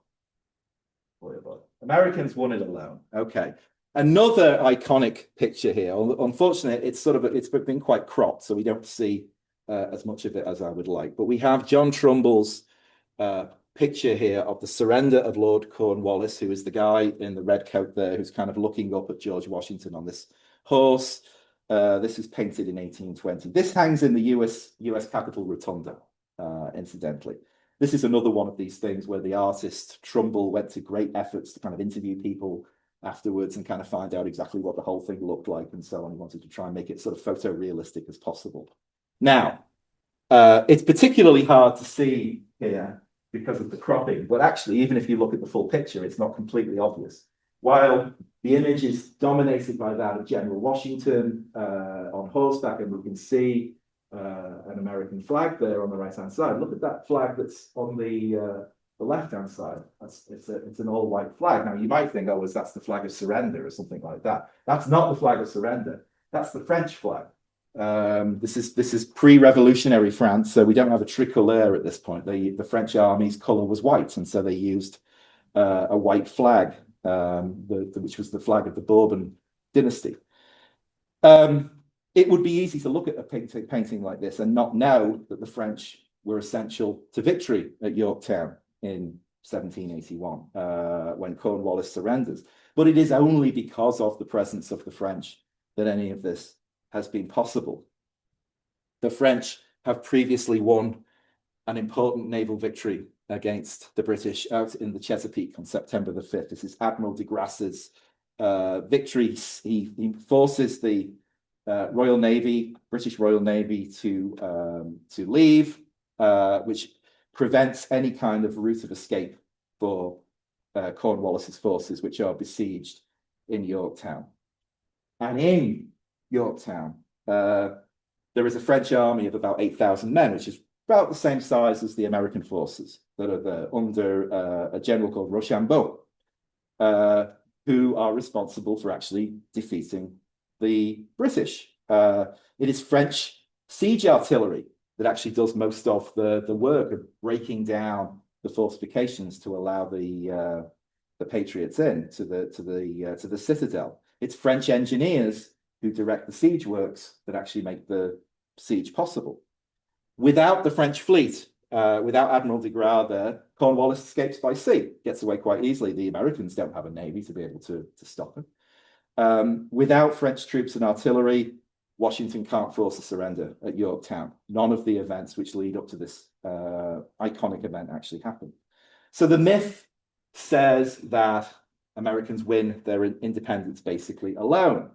Americans won it alone. Okay. Another iconic picture here. Unfortunately, it's been quite cropped, so we don't see as much of it as I would like. But we have John Trumbull's picture here of the surrender of Lord Cornwallis, who is the guy in the red coat there, who's kind of looking up at George Washington on this horse. This was painted in 1820. This hangs in the US Capitol Rotunda, incidentally. This is another one of these things where the artist Trumbull went to great efforts to kind of interview people afterwards and kind of find out exactly what the whole thing looked like and so on. He wanted to try and make it sort of photorealistic as possible. Now, it's particularly hard to see here because of the cropping, but actually, even if you look at the full picture, it's not completely obvious. While the image is dominated by that of General Washington on horseback, and we can see an American flag there on the right-hand side. Look at that flag that's on the left-hand side. It's an all-white flag. Now, you might think, oh, that's the flag of surrender or something like that. That's not the flag of surrender. That's the French flag. This is pre-revolutionary France, so we don't have a tricolore at this point. The French army's color was white, and so they used a white flag, which was the flag of the Bourbon dynasty. It would be easy to look at a painting like this and not know that the French were essential to victory at Yorktown in 1781, when Cornwallis surrenders. But it is only because of the presence of the French that any of this has been possible. The French have previously won an important naval victory against the British out in the Chesapeake on September the 5th. This is Admiral de Grasse's victory. He forces the Royal Navy, British Royal Navy, to leave, which prevents any kind of route of escape for Cornwallis's forces, which are besieged in Yorktown. And in Yorktown, there is a French army of about 8,000 men, which is about the same size as the American forces that are there, under a general called Rochambeau, who are responsible for actually defeating the British. It is French siege artillery that actually does most of the work of breaking down the fortifications to allow the Patriots in to the citadel. It's French engineers who direct the siege works that actually make the siege possible. Without the French fleet, without Admiral de Grasse there, Cornwallis escapes by sea, gets away quite easily. The Americans don't have a navy to be able to stop him. Without French troops and artillery, Washington can't force a surrender at Yorktown. None of the events which lead up to this iconic event actually happen. So the myth says that Americans win their independence basically alone.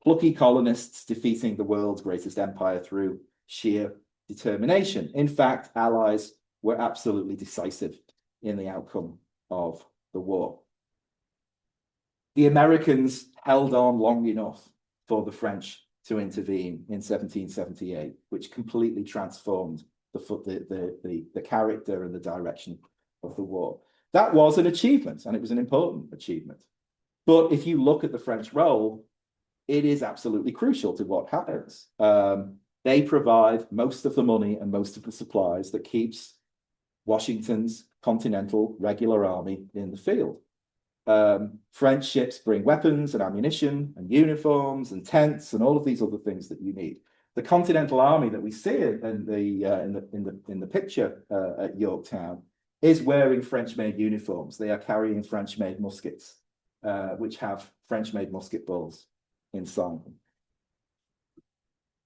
Plucky colonists defeating the world's greatest empire through sheer determination. In fact, allies were absolutely decisive in the outcome of the war. The Americans held on long enough for the French to intervene in 1778, which completely transformed the character and the direction of the war. That was an achievement, and it was an important achievement. But if you look at the French role, it is absolutely crucial to what happens. They provide most of the money and most of the supplies that keeps Washington's Continental regular army in the field. French ships bring weapons and ammunition and uniforms and tents and all of these other things that you need. The Continental Army that we see in the picture at Yorktown is wearing French-made uniforms. They are carrying French-made muskets, which have French-made musket balls inside them.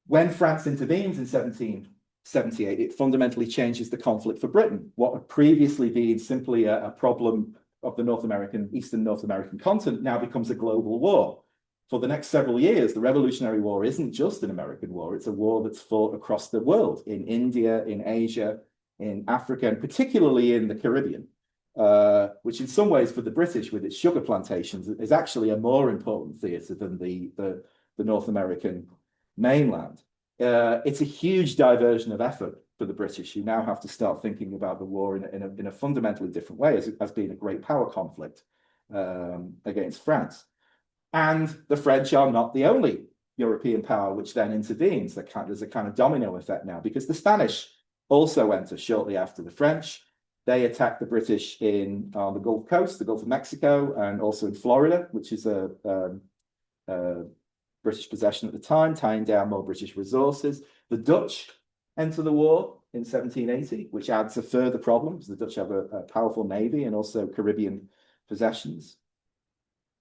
When France intervenes in 1778, it fundamentally changes the conflict for Britain. What had previously been simply a problem of the Eastern North American continent now becomes a global war. For the next several years, the Revolutionary War isn't just an American war, it's a war that's fought across the world, in India, in Asia, in Africa, and particularly in the Caribbean, which in some ways for the British, with its sugar plantations, is actually a more important theatre than the North American mainland. It's a huge diversion of effort for the British, who now have to start thinking about the war in a fundamentally different way, as being a great power conflict against France. And the French are not the only European power which then intervenes. There's a kind of domino effect now, because the Spanish also enter shortly after the French. They attack the British on the Gulf Coast, the Gulf of Mexico, and also in Florida, which is a British possession at the time, tying down more British resources. The Dutch enter the war in 1780, which adds a further problem, because the Dutch have a powerful navy and also Caribbean possessions.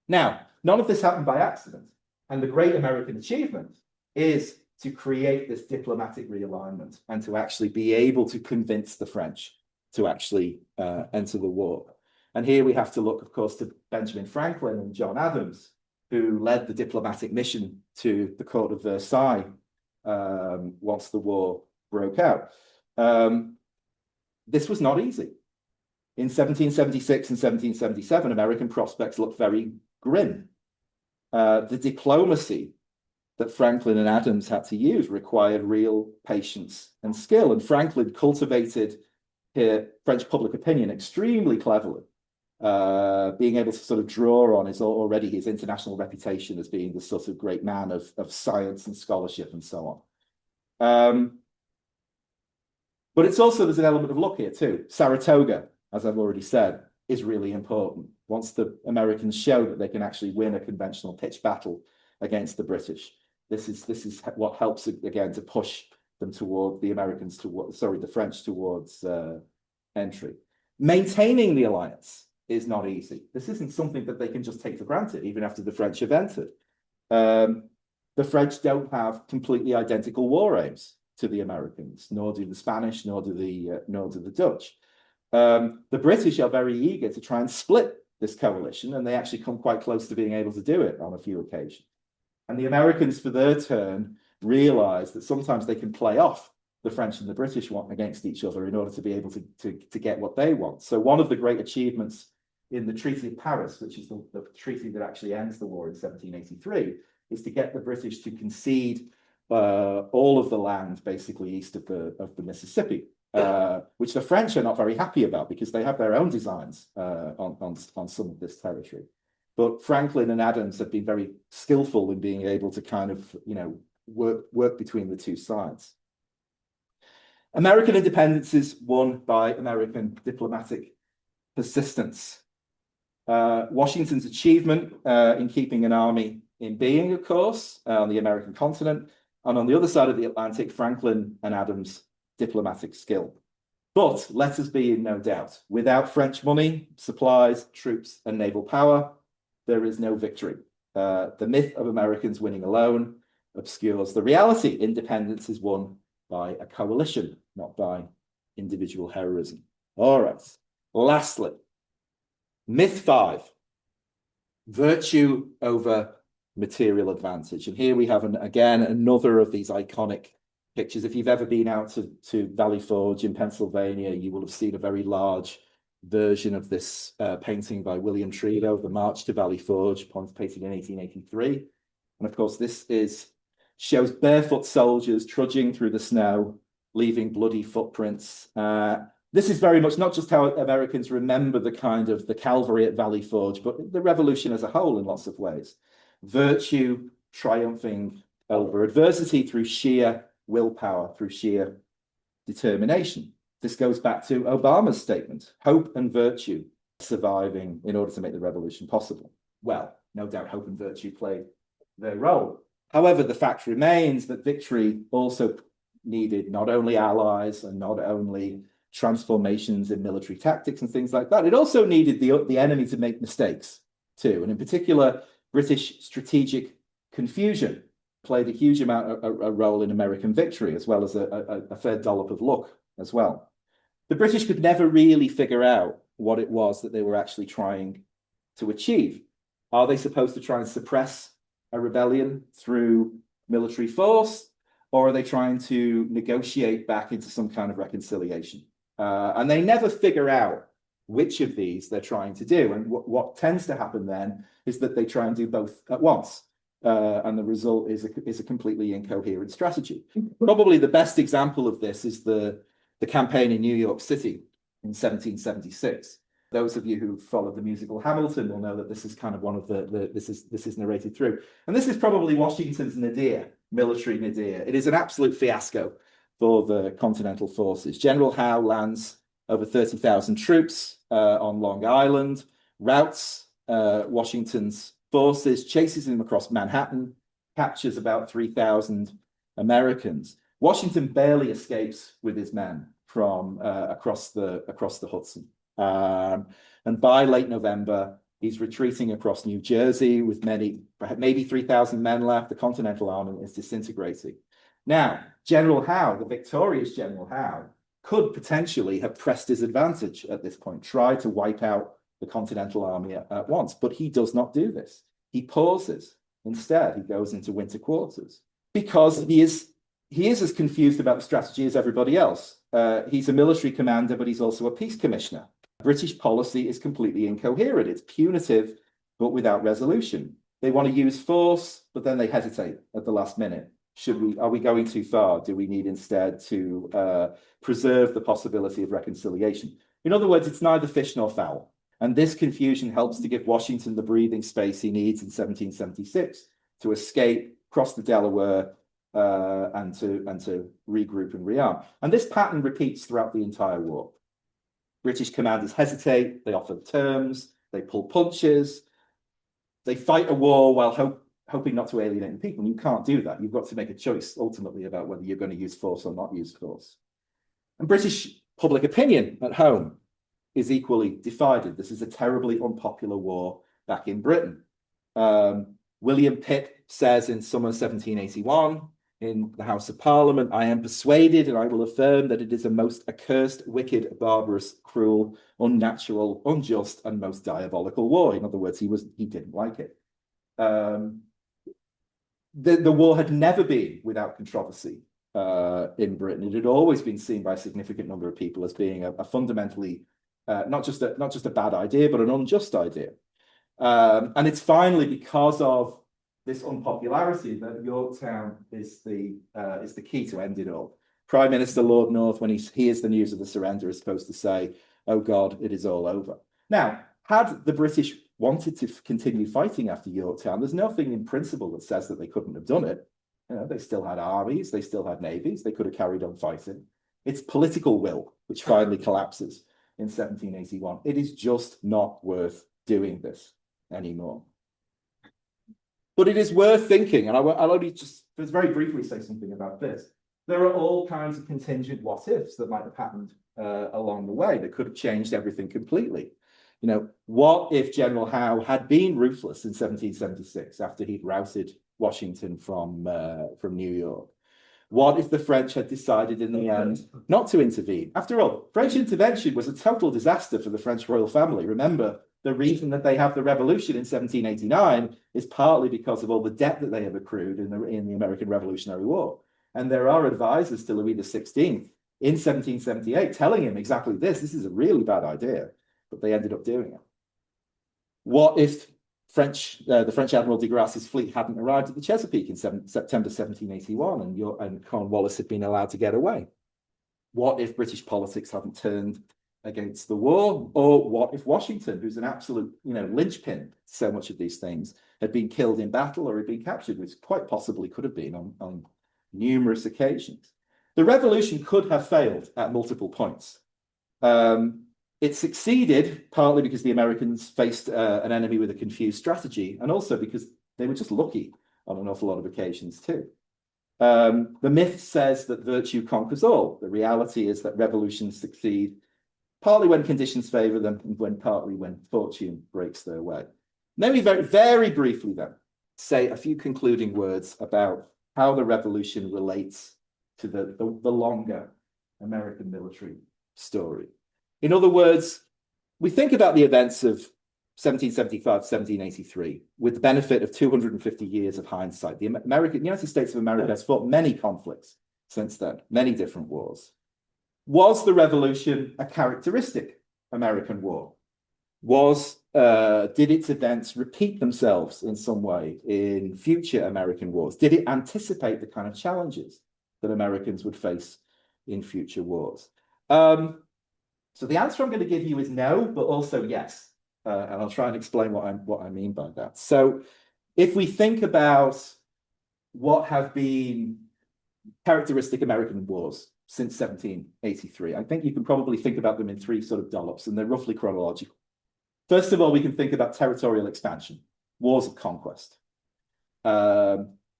Now, none of this happened by accident. And the great American achievement is to create this diplomatic realignment and to actually be able to convince the French to actually enter the war. And here we have to look, of course, to Benjamin Franklin and John Adams, who led the diplomatic mission to the court of Versailles once the war broke out. This was not easy. In 1776 and 1777, American prospects looked very grim. The diplomacy that Franklin and Adams had to use required real patience and skill. And Franklin cultivated French public opinion extremely cleverly, being able to sort of draw on his international reputation as being the sort of great man of science and scholarship and so on. But it's also, there's an element of luck here too. Saratoga, as I've already said, is really important. Once the Americans show that they can actually win a conventional pitched battle against the British, this is what helps again to push them toward the French towards entry. Maintaining the alliance is not easy. This isn't something that they can just take for granted, even after the French have entered. The French don't have completely identical war aims to the Americans, nor do the Spanish, nor do the Dutch. The British are very eager to try and split this coalition, and they actually come quite close to being able to do it on a few occasions. And the Americans, for their turn, realize that sometimes they can play off the French and the British against each other in order to be able to get what they want. So one of the great achievements in the Treaty of Paris, which is the treaty that actually ends the war in 1783, is to get the British to concede all of the land basically east of the Mississippi, which the French are not very happy about, because they have their own designs on some of this territory. But Franklin and Adams have been very skillful in being able to kind of, work between the two sides. American independence is won by American diplomatic persistence. Washington's achievement in keeping an army in being, of course, on the American continent, and on the other side of the Atlantic, Franklin and Adams' diplomatic skill. But let us be in no doubt, without French money, supplies, troops, and naval power, there is no victory. The myth of Americans winning alone obscures the reality. Independence is won by a coalition, not by individual heroism. All right. Lastly, myth 5, virtue over material advantage. And here we have, again, another of these iconic pictures. If you've ever been out to Valley Forge in Pennsylvania, you will have seen a very large version of this painting by William Trevo, The March to Valley Forge, painted in 1883. And of course, this shows barefoot soldiers trudging through the snow, leaving bloody footprints. This is very much not just how Americans remember the cavalry at Valley Forge, but the revolution as a whole in lots of ways. Virtue triumphing over adversity through sheer willpower, through sheer determination. This goes back to Obama's statement, hope and virtue surviving in order to make the revolution possible. Well, no doubt hope and virtue played their role. However, the fact remains that victory also needed not only allies and not only transformations in military tactics and things like that, it also needed the enemy to make mistakes too, and in particular, British strategic confusion. played a huge amount of a role in American victory, as well as a fair dollop of luck as well. The British could never really figure out what it was that they were actually trying to achieve. Are they supposed to try and suppress a rebellion through military force, or are they trying to negotiate back into some kind of reconciliation? And they never figure out which of these they're trying to do. And what tends to happen then is that they try and do both at once. And the result is a completely incoherent strategy. Probably the best example of this is the campaign in New York City in 1776. Those of you who followed the musical Hamilton will know that this is kind of one of this is narrated through. And this is probably Washington's nadir, military nadir. It is an absolute fiasco for the Continental forces. General Howe lands over 30,000 troops on Long Island, routs Washington's forces, chases him across Manhattan, captures about 3,000 Americans. Washington barely escapes with his men from across the Hudson. And by late November, he's retreating across New Jersey with maybe 3,000 men left. The Continental Army is disintegrating. Now, General Howe, the victorious General Howe, could potentially have pressed his advantage at this point, tried to wipe out the Continental Army at once, but he does not do this. He pauses. Instead, he goes into winter quarters because he is as confused about the strategy as everybody else. He's a military commander, but he's also a peace commissioner. British policy is completely incoherent. It's punitive, but without resolution. They want to use force, but then they hesitate at the last minute. Are we going too far? Do we need instead to preserve the possibility of reconciliation? In other words, it's neither fish nor fowl. And this confusion helps to give Washington the breathing space he needs in 1776 to escape, cross the Delaware, and to regroup and rearm. And this pattern repeats throughout the entire war. British commanders hesitate, they offer terms, they pull punches, they fight a war while hoping not to alienate people. You can't do that. You've got to make a choice ultimately about whether you're going to use force or not use force. And British public opinion at home is equally divided. This is a terribly unpopular war back in Britain. William Pitt says in summer 1781 in the House of Parliament, "I am persuaded and I will affirm that it is a most accursed, wicked, barbarous, cruel, unnatural, unjust, and most diabolical war." In other words, he didn't like it. The war had never been without controversy in Britain. It had always been seen by a significant number of people as being a fundamentally not just a bad idea, but an unjust idea. And it's finally because of this unpopularity that Yorktown is the key to end it all. Prime Minister Lord North, when he hears the news of the surrender, is supposed to say, "Oh God, it is all over." Now, had the British wanted to continue fighting after Yorktown, there's nothing in principle that says that they couldn't have done it. You know, they still had armies, they still had navies, they could have carried on fighting. It's political will which finally collapses in 1781. It is just not worth doing this anymore. But it is worth thinking, and I'll only just very briefly say something about this. There are all kinds of contingent what-ifs that might have happened along the way that could have changed everything completely. You know, what if General Howe had been ruthless in 1776 after he'd routed Washington from New York? What if the French had decided in the end not to intervene? After all, French intervention was a total disaster for the French royal family. Remember, the reason that they have the revolution in 1789 is partly because of all the debt that they have accrued in the American Revolutionary War. And there are advisors to Louis XVI in 1778 telling him exactly this. This is a really bad idea, but they ended up doing it. What if the French Admiral de Grasse's fleet hadn't arrived at the Chesapeake in September 1781 and Cornwallis had been allowed to get away? What if British politics hadn't turned against the war? Or what if Washington, who's an absolute linchpin to so much of these things, had been killed in battle or had been captured, which quite possibly could have been on numerous occasions? The revolution could have failed at multiple points. It succeeded partly because the Americans faced an enemy with a confused strategy, and also because they were just lucky on an awful lot of occasions too. The myth says that virtue conquers all. The reality is that revolutions succeed partly when conditions favor them, and partly when fortune breaks their way. Let me very, very briefly then say a few concluding words about how the revolution relates to the longer American military story. In other words, we think about the events of 1775, 1783 with the benefit of 250 years of hindsight. The United States of America has fought many conflicts since then, many different wars. Was the revolution a characteristic American war? Did its events repeat themselves in some way in future American wars? Did it anticipate the kind of challenges that Americans would face in future wars? So the answer I'm going to give you is no, but also yes. And I'll try and explain what I mean by that. So if we think about what have been characteristic American wars since 1783, I think you can probably think about them in three sort of dollops, and they're roughly chronological. First of all, we can think about territorial expansion, wars of conquest.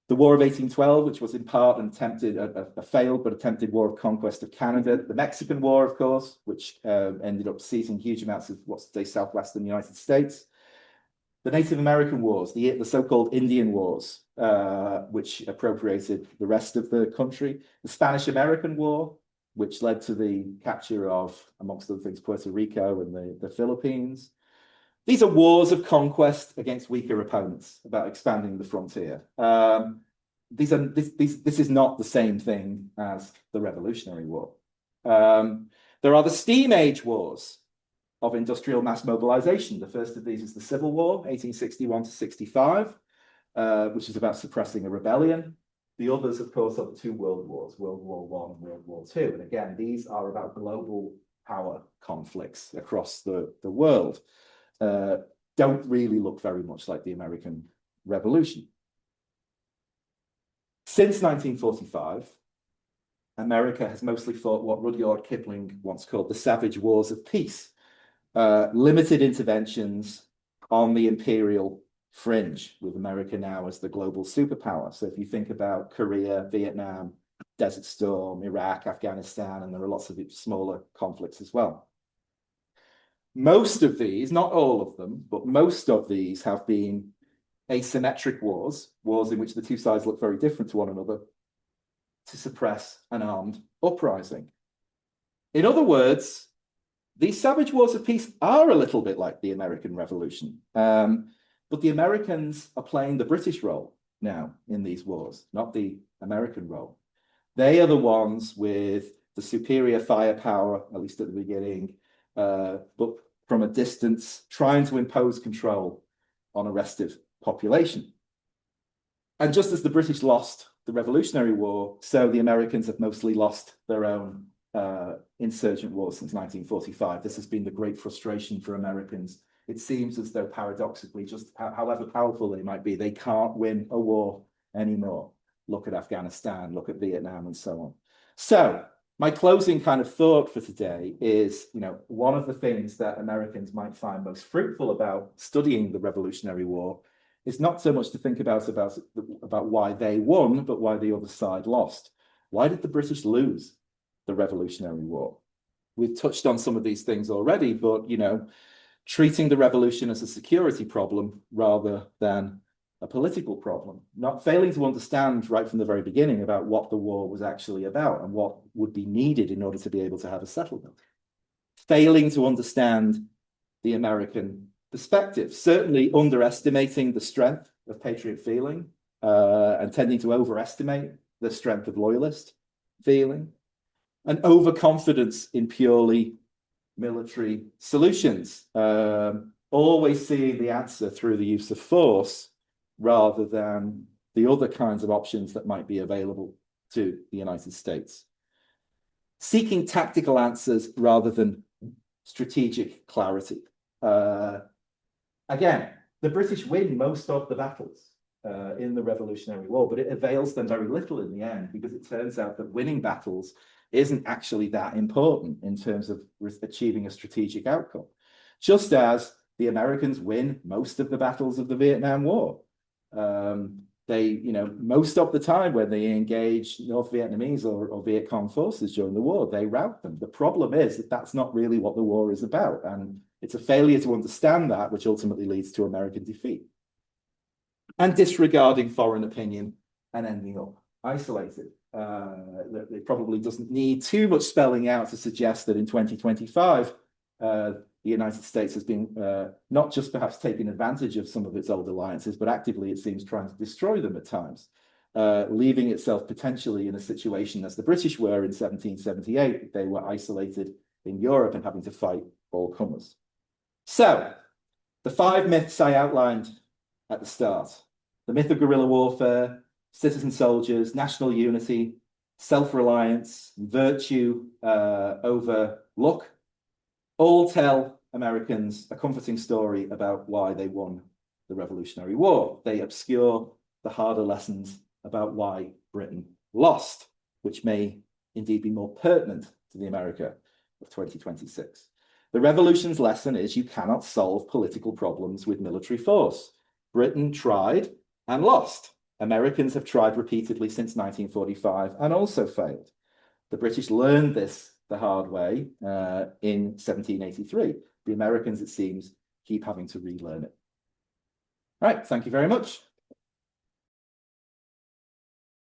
The War of 1812, which was in part an attempted, a failed but attempted war of conquest of Canada. The Mexican War, of course, which ended up seizing huge amounts of what's today southwestern United States. The Native American Wars, the so-called Indian Wars, which appropriated the rest of the country. The Spanish-American War, which led to the capture of, amongst other things, Puerto Rico and the Philippines. These are wars of conquest against weaker opponents about expanding the frontier. This is not the same thing as the Revolutionary War. There are the Steam Age wars of industrial mass mobilization. The first of these is the Civil War, 1861 to 65, which is about suppressing a rebellion. The others, of course, are the two world wars, World War I and World War II. And again, these are about global power conflicts across the world. Don't really look very much like the American Revolution. Since 1945, America has mostly fought what Rudyard Kipling once called the savage wars of peace, limited interventions on the imperial fringe, with America now as the global superpower. So if you think about Korea, Vietnam, Desert Storm, Iraq, Afghanistan, and there are lots of smaller conflicts as well. Most of these, not all of them, but most of these have been asymmetric wars, wars in which the two sides look very different to one another, to suppress an armed uprising. In other words, these savage wars of peace are a little bit like the American Revolution, but the Americans are playing the British role now in these wars, not the American role. They are the ones with the superior firepower, at least at the beginning, but from a distance, trying to impose control on a restive population. And just as the British lost the Revolutionary War, so the Americans have mostly lost their own insurgent wars since 1945. This has been the great frustration for Americans. It seems as though paradoxically, just however powerful they might be, they can't win a war anymore. Look at Afghanistan, look at Vietnam, and so on. So my closing kind of thought for today is, one of the things that Americans might find most fruitful about studying the Revolutionary War is not so much to think about why they won, but why the other side lost. Why did the British lose the Revolutionary War? We've touched on some of these things already, but, treating the revolution as a security problem rather than a political problem, not failing to understand right from the very beginning about what the war was actually about and what would be needed in order to be able to have a settlement, failing to understand the American perspective, certainly underestimating the strength of patriot feeling and tending to overestimate the strength of loyalist feeling, and overconfidence in purely military solutions, always seeing the answer through the use of force rather than the other kinds of options that might be available to the United States. Seeking tactical answers rather than strategic clarity. Again, the British win most of the battles in the Revolutionary War, but it avails them very little in the end, because it turns out that winning battles isn't actually that important in terms of achieving a strategic outcome. Just as the Americans win most of the battles of the Vietnam War. Most of the time when they engage North Vietnamese or Viet Cong forces during the war, they rout them. The problem is that that's not really what the war is about. And it's a failure to understand that, which ultimately leads to American defeat. And disregarding foreign opinion and ending up isolated. It probably doesn't need too much spelling out to suggest that in 2025, the United States has been not just perhaps taking advantage of some of its old alliances, but actively, it seems, trying to destroy them at times, leaving itself potentially in a situation as the British were in 1778. They were isolated in Europe and having to fight all comers. So, the 5 myths I outlined at the start: the myth of guerrilla warfare, citizen soldiers, national unity, self-reliance, virtue over luck, all tell Americans a comforting story about why they won the Revolutionary War. They obscure the harder lessons about why Britain lost, which may indeed be more pertinent to the America of 2026. The Revolution's lesson is you cannot solve political problems with military force. Britain tried and lost. Americans have tried repeatedly since 1945 and also failed. The British learned this the hard way in 1783. The Americans, it seems, keep having to relearn it. All right, thank you very much.